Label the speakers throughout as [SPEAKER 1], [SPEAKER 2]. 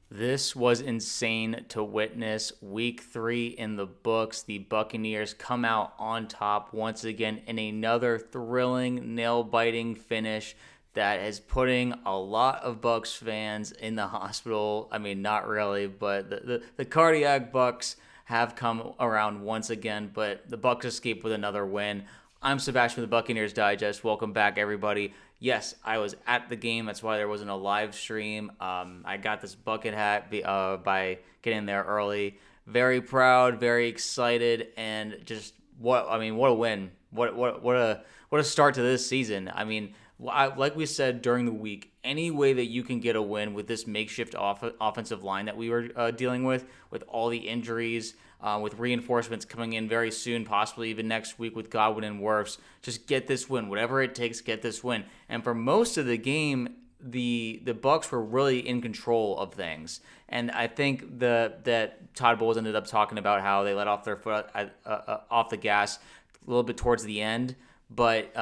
[SPEAKER 1] This was insane to witness. Week 3 in the books. The Buccaneers come out on top once again in another thrilling, nail-biting finish that is putting a lot of Bucs fans in the hospital. I mean, not really, but the cardiac Bucs have come around once again, but the Bucs escape with another win. I'm Sebastian with the Buccaneers Digest. Welcome back, everybody. Yes, I was at the game. That's why there wasn't a live stream. I got this bucket hat by getting there early. Very proud, very excited, and just what a win! What a start to this season. I mean, like we said during the week, any way that you can get a win with this makeshift offensive line that we were dealing with all the injuries, with reinforcements coming in very soon, possibly even next week with Godwin and Wirfs. Just get this win, whatever it takes, get this win. And for most of the game, the Bucs were really in control of things, and I think that Todd Bowles ended up talking about how they let off their foot off the gas a little bit towards the end. But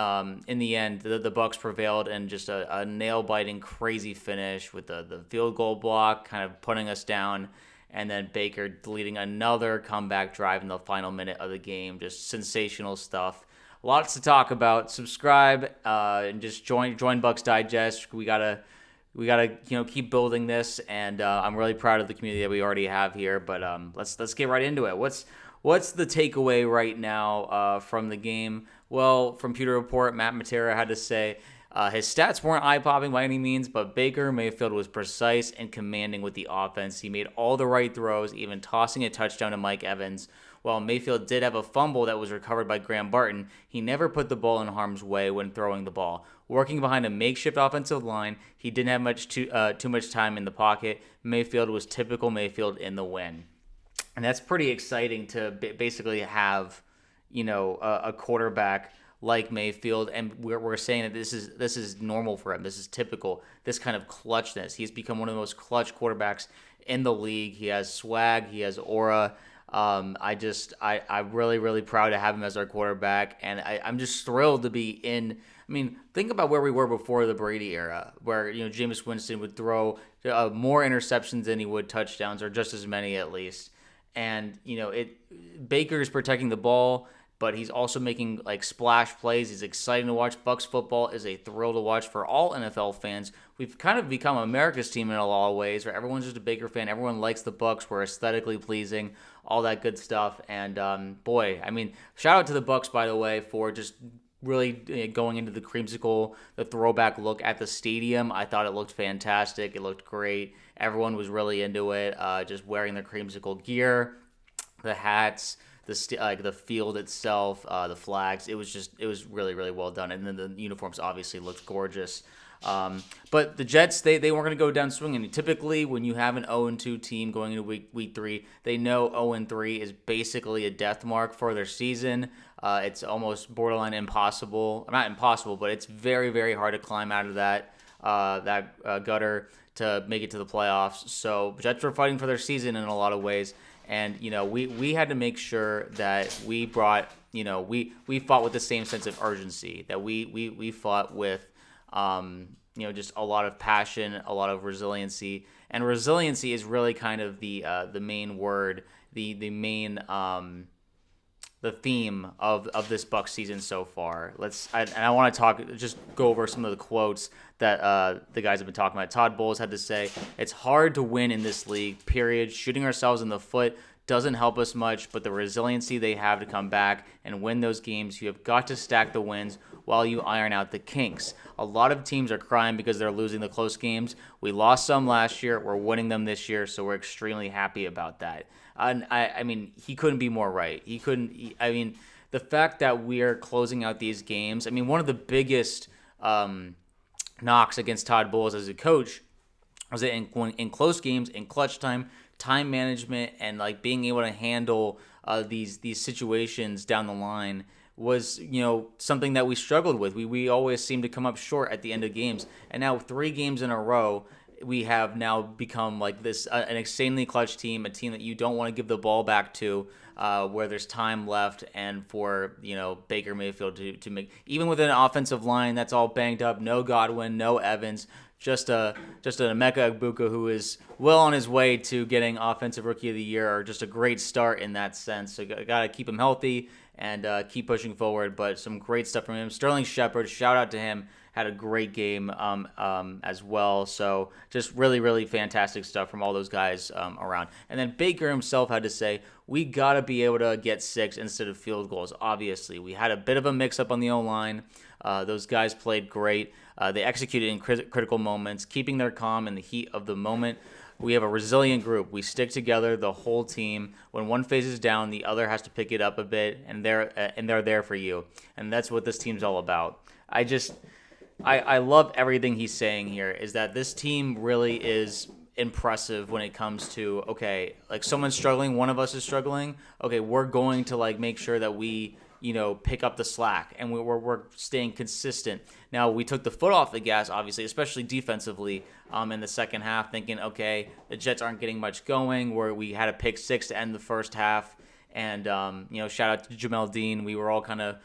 [SPEAKER 1] in the end, the Bucs prevailed and just a nail-biting, crazy finish with the field goal block kind of putting us down, and then Baker leading another comeback drive in the final minute of the game. Just sensational stuff. Lots to talk about. Subscribe and just join Bucs Digest. We gotta keep building this, and I'm really proud of the community that we already have here. But let's get right into it. What's the takeaway right now from the game? Well, from Pewter Report, Matt Matera had to say his stats weren't eye-popping by any means, but Baker Mayfield was precise and commanding with the offense. He made all the right throws, even tossing a touchdown to Mike Evans. While Mayfield did have a fumble that was recovered by Graham Barton, he never put the ball in harm's way when throwing the ball. Working behind a makeshift offensive line, he didn't have too much time in the pocket. Mayfield was typical Mayfield in the win. And that's pretty exciting to basically have, a quarterback like Mayfield, and we're saying that this is normal for him. This is typical. This kind of clutchness. He's become one of the most clutch quarterbacks in the league. He has swag. He has aura. I'm really proud to have him as our quarterback, and I'm just thrilled to be in. I mean, think about where we were before the Brady era, where Jameis Winston would throw more interceptions than he would touchdowns, or just as many at least. And Baker is protecting the ball, but he's also making like splash plays. He's exciting to watch. Bucs football is a thrill to watch for all NFL fans. We've kind of become America's team in a lot of ways, where everyone's just a Baker fan. Everyone likes the Bucs. We're aesthetically pleasing, all that good stuff. And boy, I mean, shout out to the Bucs, by the way, for just really going into the creamsicle, the throwback look at the stadium. I thought it looked fantastic. It looked great. Everyone was really into it. Just wearing their creamsicle gear, the hats, the field itself, the flags. It was really well done. And then the uniforms obviously looked gorgeous. But the Jets, they weren't going to go down swinging. Typically, when you have an 0-2 team going into week 3, they know 0-3 is basically a death mark for their season. It's almost borderline impossible. Not impossible, but it's very hard to climb out of that gutter to make it to the playoffs. So Jets were fighting for their season in a lot of ways. And, we had to make sure that we brought, we fought with the same sense of urgency, that we fought with, just a lot of passion, a lot of resiliency. And resiliency is really kind of the main word, the main, the theme of this Bucs season so far. I want to just go over some of the quotes that the guys have been talking about. Todd Bowles had to say, "It's hard to win in this league, period. Shooting ourselves in the foot doesn't help us much, but the resiliency they have to come back and win those games, you have got to stack the wins while you iron out the kinks. A lot of teams are crying because they're losing the close games. We lost some last year. We're winning them this year, so we're extremely happy about that." And I mean, he couldn't be more right. I mean, the fact that we're closing out these games, I mean, one of the biggest knocks against Todd Bowles as a coach was that in close games, in clutch time management, and like being able to handle these situations down the line was something that we struggled with. We always seem to come up short at the end of games, and now 3 games in a row, we have now become like this an insanely clutch team, a team that you don't want to give the ball back to, where there's time left, and for Baker Mayfield to make, even with an offensive line that's all banged up, no Godwin, no Evans, just an Emeka Egbuka who is well on his way to getting Offensive Rookie of the Year, or just a great start in that sense. So got to keep him healthy and keep pushing forward. But some great stuff from him. Sterling Shepard, shout out to him, had a great game as well. So just really, really fantastic stuff from all those guys around. And then Baker himself had to say, we got to be able to get 6 instead of field goals, obviously. We had a bit of a mix-up on the O-line. Those guys played great. They executed in critical moments, keeping their calm in the heat of the moment. We have a resilient group. We stick together, the whole team. When one phases down, the other has to pick it up a bit, and they're there for you. And that's what this team's all about. I love everything he's saying here, is that this team really is impressive when it comes to, okay, like someone's struggling, one of us is struggling, okay, we're going to like make sure that we, pick up the slack, and we're staying consistent. Now, we took the foot off the gas, obviously, especially defensively in the second half, thinking, okay, the Jets aren't getting much going, where we had a pick 6 to end the first half, and, shout out to Jamel Dean. We were all kind of,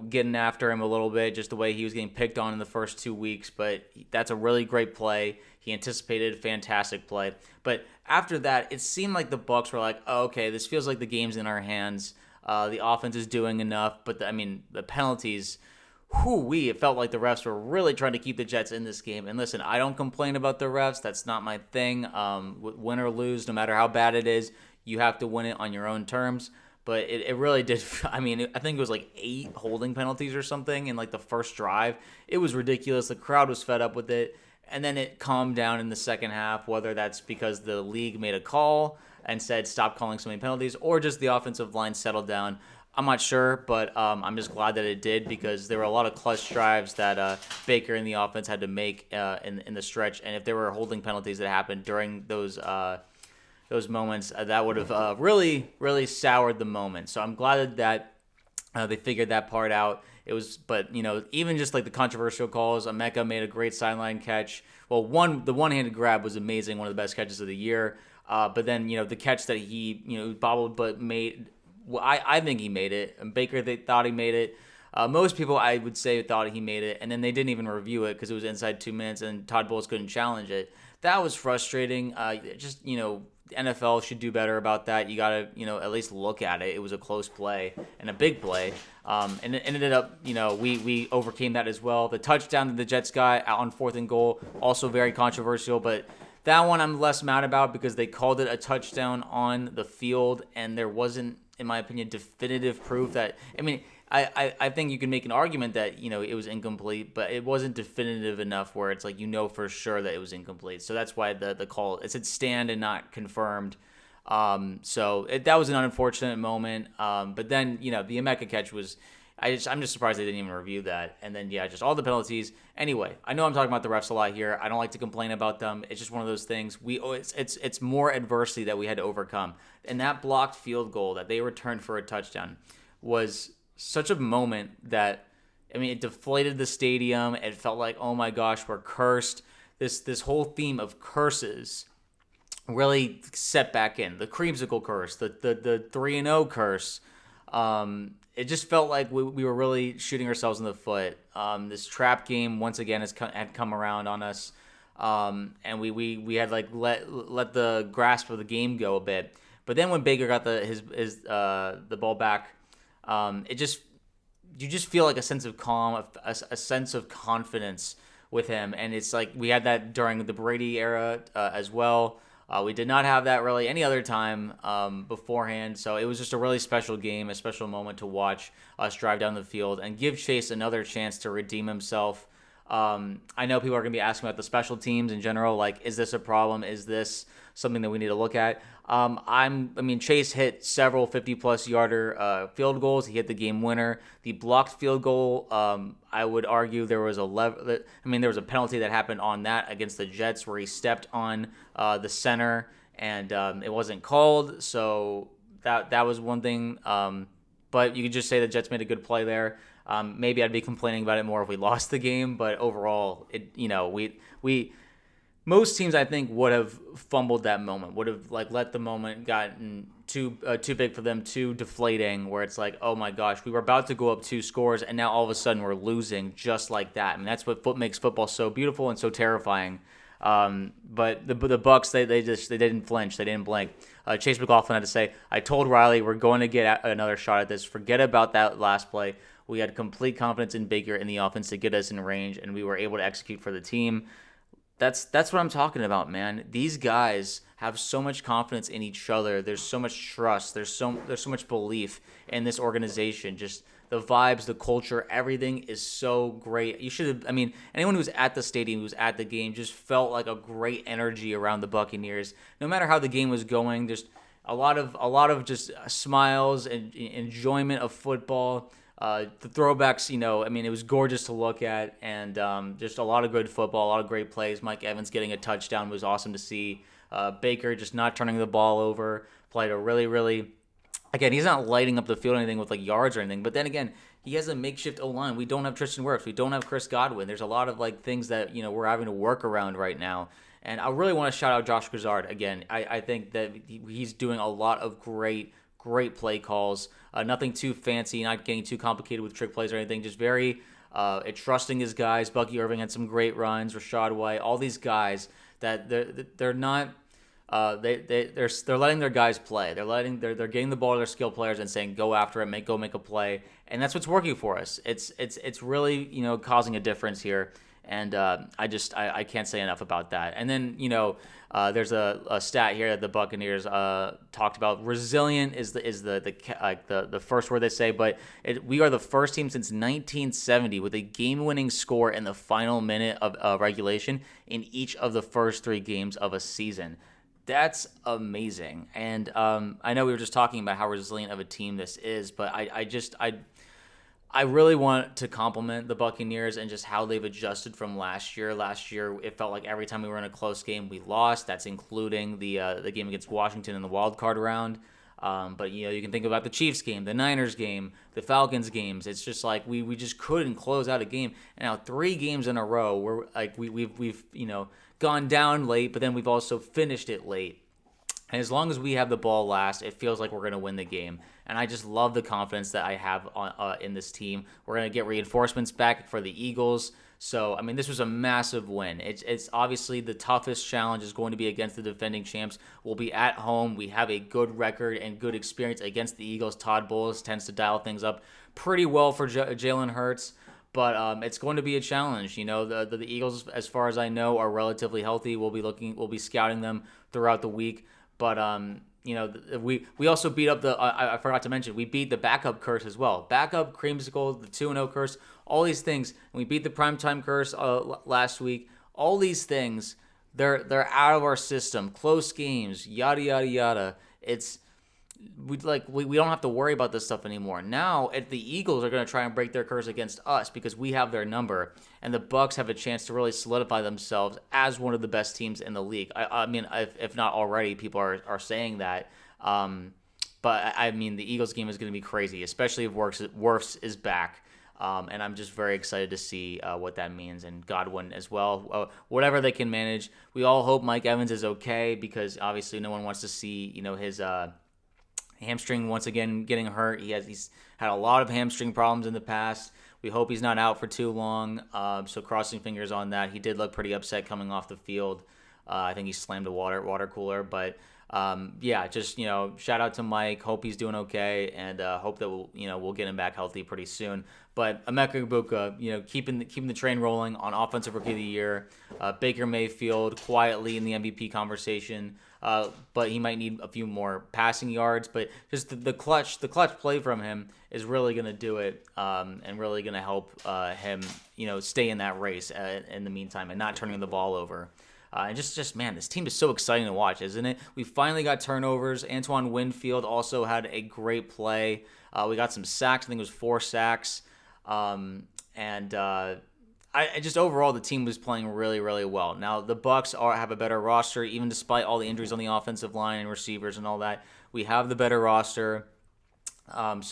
[SPEAKER 1] getting after him a little bit, just the way he was getting picked on in the first 2 weeks. But that's a really great play. He anticipated a fantastic play. But after that, it seemed like the Bucs were like, oh, okay, this feels like the game's in our hands. The offense is doing enough. But, the penalties, it felt like the refs were really trying to keep the Jets in this game. And listen, I don't complain about the refs. That's not my thing. Win or lose, no matter how bad it is, you have to win it on your own terms. But it really did. I think it was like 8 holding penalties or something in like the first drive. It was ridiculous. The crowd was fed up with it. And then it calmed down in the second half, whether that's because the league made a call and said stop calling so many penalties, or just the offensive line settled down. I'm not sure, but I'm just glad that it did, because there were a lot of clutch drives that Baker and the offense had to make in the stretch. And if there were holding penalties that happened during those moments, that would have really, really soured the moment. So I'm glad that they figured that part out. But even just like the controversial calls, Emeka made a great sideline catch. Well, the one-handed grab was amazing, one of the best catches of the year. But then, the catch that he, bobbled but made, well, I think he made it. And Baker, they thought he made it. Most people, I would say, thought he made it, and then they didn't even review it because it was inside 2 minutes, and Todd Bowles couldn't challenge it. That was frustrating. NFL should do better about that. You got to, at least look at it. It was a close play and a big play. And it ended up, we overcame that as well. The touchdown that the Jets got out on 4th and goal, also very controversial, but that one I'm less mad about because they called it a touchdown on the field, and there wasn't, in my opinion, definitive proof that, I think you can make an argument that, it was incomplete, but it wasn't definitive enough where it's like, for sure that it was incomplete. So that's why the call, it said stand and not confirmed. That was an unfortunate moment. But then, the Emeka catch was, I'm just surprised they didn't even review that. And then, just all the penalties. Anyway, I know I'm talking about the refs a lot here. I don't like to complain about them. It's just one of those things. It's more adversity that we had to overcome. And that blocked field goal that they returned for a touchdown was such a moment that, it deflated the stadium. It felt like, oh my gosh, we're cursed. This whole theme of curses really set back in. The creamsicle curse, the 3-0 curse. It just felt like we were really shooting ourselves in the foot. This trap game once again had come around on us, and we had like let the grasp of the game go a bit. But then when Baker got the ball back, you just feel like a sense of calm, a sense of confidence with him, and it's like we had that during the Brady era as well. We did not have that really any other time beforehand, so it was just a really special game, a special moment to watch us drive down the field and give Chase another chance to redeem himself. I know people are going to be asking about the special teams in general, like, is this a problem? Is this something that we need to look at? Chase hit several 50-plus yarder field goals. He hit the game winner. The blocked field goal, I would argue there was there was a penalty that happened on that against the Jets where he stepped on the center and it wasn't called. So that was one thing. But you could just say the Jets made a good play there. Maybe I'd be complaining about it more if we lost the game, but overall, most teams I think would have fumbled that moment, would have like let the moment gotten too big for them, too deflating, where it's like, oh my gosh, we were about to go up 2 scores, and now all of a sudden we're losing just like that. I mean, that's what makes football so beautiful and so terrifying. But the Bucs, they didn't flinch, they didn't blink. Chase McLaughlin had to say, I told Riley we're going to get another shot at this. Forget about that last play. We had complete confidence in Baker in the offense to get us in range, and we were able to execute for the team. That's what I'm talking about, man. These guys have so much confidence in each other. There's so much trust. There's so much belief in this organization. Just the vibes, the culture, everything is so great. You should have. I mean, anyone who was at the stadium, who was at the game, just felt like a great energy around the Buccaneers. No matter how the game was going, just a lot of just smiles and enjoyment of football. The throwbacks, I mean, it was gorgeous to look at, and just a lot of good football, a lot of great plays. Mike Evans getting a touchdown was awesome to see. Baker just not turning the ball over, played a really, really, again, he's not lighting up the field or anything with like yards or anything, but then again, he has a makeshift O-line. We don't have Tristan Wirfs. We don't have Chris Godwin. There's a lot of like things that, we're having to work around right now. And I really want to shout out Josh Grizzard again. I think that he's doing a lot of great play calls. Nothing too fancy, not getting too complicated with trick plays or anything. Just very trusting his guys. Bucky Irving had some great runs. Rashad White, all these guys that they're not. They're letting their guys play. They're getting the ball to their skill players and saying go after it, make a play, and that's what's working for us. It's really causing a difference here. And I can't say enough about that. And then, there's a stat here that the Buccaneers talked about. Resilient is the first word they say, but we are the first team since 1970 with a game-winning score in the final minute of regulation in each of the first 3 games of a season. That's amazing. And I know we were just talking about how resilient of a team this is, but I really want to compliment the Buccaneers and just how they've adjusted from last year. Last year, it felt like every time we were in a close game, we lost. That's including the game against Washington in the wild card round. But you can think about the Chiefs game, the Niners game, the Falcons games. It's just like we just couldn't close out a game. And now 3 games in a row, we're like we've gone down late, but then we've also finished it late. And as long as we have the ball last, it feels like we're going to win the game. And I just love the confidence that I have in this team. We're going to get reinforcements back for the Eagles. So, I mean, this was a massive win. It's obviously the toughest challenge is going to be against the defending champs. We'll be at home. We have a good record and good experience against the Eagles. Todd Bowles tends to dial things up pretty well for Jalen Hurts. But it's going to be a challenge. The Eagles, as far as I know, are relatively healthy. We'll be scouting them throughout the week. But we also beat up I forgot to mention, we beat the backup curse as well. Backup, creamsicle, the 2-0 curse, all these things. And we beat the primetime curse last week. All these things, they're out of our system. Close games, yada yada yada. We don't have to worry about this stuff anymore. Now, the Eagles are going to try and break their curse against us because we have their number, and the Bucs have a chance to really solidify themselves as one of the best teams in the league. I mean, if not already, people are saying that. But I mean, the Eagles game is going to be crazy, especially if Wirfs is back. And I'm just very excited to see what that means, and Godwin as well. Whatever they can manage. We all hope Mike Evans is okay because obviously no one wants to see his hamstring once again getting hurt. He's had a lot of hamstring problems in the past. We hope he's not out for too long. So crossing fingers on that. He did look pretty upset coming off the field. I think he slammed a water cooler. But just shout out to Mike. Hope he's doing okay, and hope that we'll get him back healthy pretty soon. But Emeka Egbuka, keeping the train rolling on Offensive Rookie of the Year. Baker Mayfield quietly in the MVP conversation. But he might need a few more passing yards. But just the clutch play from him is really going to do it, and really going to help him, stay in that race in the meantime and not turning the ball over. And just man, this team is so exciting to watch, isn't it? We finally got turnovers. Antoine Winfield also had a great play. We got some sacks. I think it was 4 sacks. I just overall the team was playing really, really well. Now the Bucs have a better roster, even despite all the injuries on the offensive line and receivers and all that. We have the better roster. Todd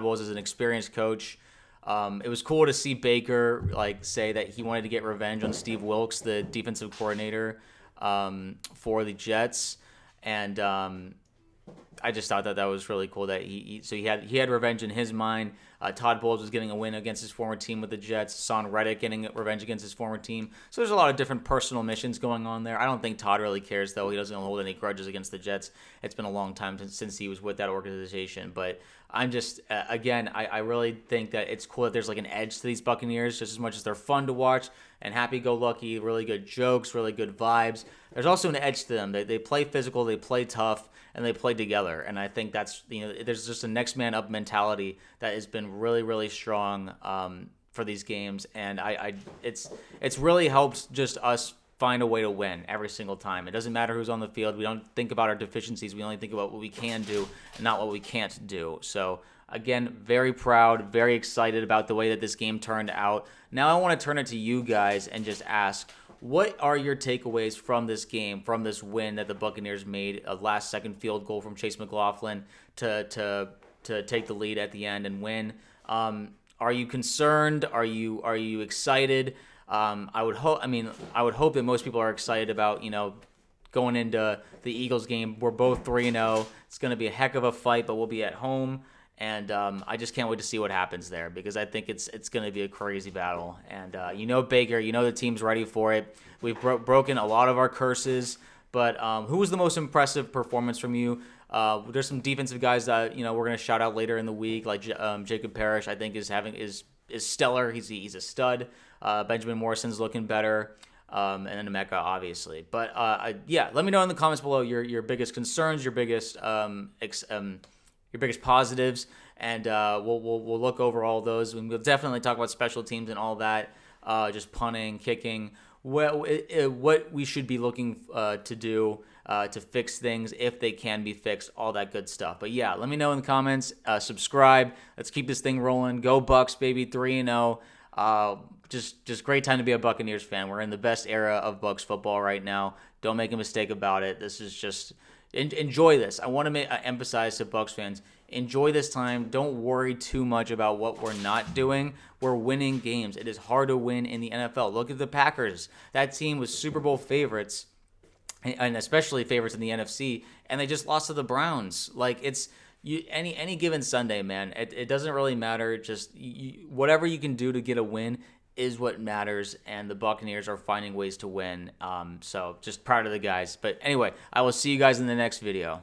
[SPEAKER 1] Bowles is an experienced coach. It was cool to see Baker say that he wanted to get revenge on Steve Wilkes, the defensive coordinator for the Jets, and I just thought that was really cool that he had revenge in his mind. Todd Bowles was getting a win against his former team with the Jets. Son Reddick getting revenge against his former team. So there's a lot of different personal missions going on there. I don't think Todd really cares, though. He doesn't hold any grudges against the Jets. It's been a long time since he was with that organization. But I'm just, again, I really think that it's cool that there's an edge to these Buccaneers, just as much as they're fun to watch and happy-go-lucky, really good jokes, really good vibes. There's also an edge to them. They play physical, they play tough, and they play together. And I think that's, there's just a next man up mentality that has been really, really strong for these games. And it's really helped just us find a way to win every single time. It doesn't matter who's on the field. We don't think about our deficiencies. We only think about what we can do and not what we can't do. So again, very proud, very excited about the way that this game turned out. Now I want to turn it to you guys and just ask, what are your takeaways from this game, from this win that the Buccaneers made, a last-second field goal from Chase McLaughlin to take the lead at the end and win? Are you concerned? Are you excited? I would hope that most people are excited about going into the Eagles game. We're both 3-0. It's going to be a heck of a fight, but we'll be at home. And I just can't wait to see what happens there, because I think it's going to be a crazy battle. And Baker, the team's ready for it. We've broken a lot of our curses. But who was the most impressive performance from you? There's some defensive guys that we're going to shout out later in the week, like Jacob Parrish. I think is stellar. He's a stud. Benjamin Morrison's looking better. And then Emeka, obviously. But let me know in the comments below your biggest concerns, your biggest positives, and we'll look over all those. We'll definitely talk about special teams and all that, just punting, kicking, what we should be looking to do to fix things if they can be fixed, all that good stuff. But yeah, let me know in the comments. Subscribe. Let's keep this thing rolling. Go Bucs, baby, 3-0. Just great time to be a Buccaneers fan. We're in the best era of Bucs football right now. Don't make a mistake about it. This is just enjoy this. I want to emphasize to Bucs fans, enjoy this time. Don't worry too much about what we're not doing. We're winning games. It is hard to win in the NFL. Look at the Packers. That team was Super Bowl favorites, and especially favorites in the NFC, and they just lost to the Browns. Any given Sunday, man. It doesn't really matter. Just whatever you can do to get a win is what matters, and the Buccaneers are finding ways to win. So just proud of the guys. But anyway, I will see you guys in the next video.